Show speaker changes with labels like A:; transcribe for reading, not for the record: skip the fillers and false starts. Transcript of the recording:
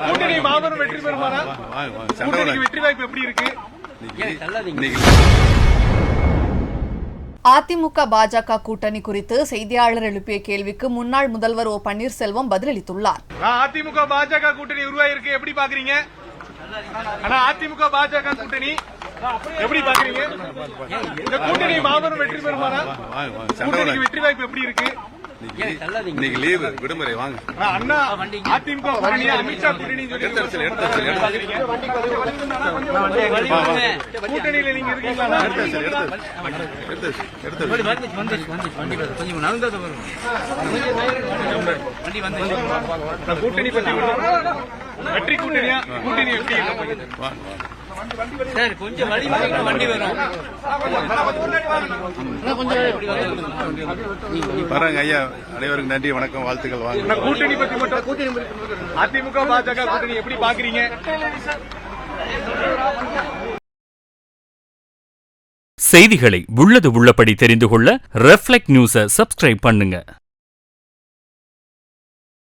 A: கூட்டணி மாபெரும் வெற்றி பெறுமானா? கூட்டணிக்கு வெற்றி வாய்ப்பு எப்படி இருக்கு?
B: அதிமுக பாஜக கூட்டணி குறித்து செய்தியாளர் எழுப்பிய கேள்விக்கு முன்னாள் முதல்வர் ஓ பன்னீர்செல்வம் பதிலளித்துள்ளார்.
A: அதிமுக பாஜக கூட்டணி உருவாயிருக்கு, எப்படி பாக்குறீங்க? ஆனா அதிமுக பாஜக கூட்டணி எப்படி பாக்குறீங்க? இந்த கூட்டணி மாபெரும் வெற்றி பெறுமானா? கூட்டணிக்கு வெற்றி வாய்ப்பு எப்படி இருக்கு?
C: இன்னைக்கு லீவு விடுமுறை வாங்க.
A: அண்ணா அதிமுக கூட்டணி அமித்ஷா கூட்டணி கூட்டணியில நீங்க இருக்கீங்களா? கூட்டணி பத்தி வெற்றி கூட்டணியா? கூட்டணி எப்படி
D: சார் கொஞ்சம் வழி வண்டி வரும்
C: பாருங்க ஐயா, அனைவருக்கும் நன்றி, வணக்கம், வாழ்த்துக்கள். வாங்க.
A: கூட்டணி பத்தி மட்டும் அதிமுக பாஜக கூட்டணி எப்படி பாக்குறீங்க?
E: செய்திகளை உள்ளது உள்ளபடி தெரிந்து கொள்ள ரெஃப்ளெக்ட் நியூஸை சப்ஸ்கிரைப் பண்ணுங்க.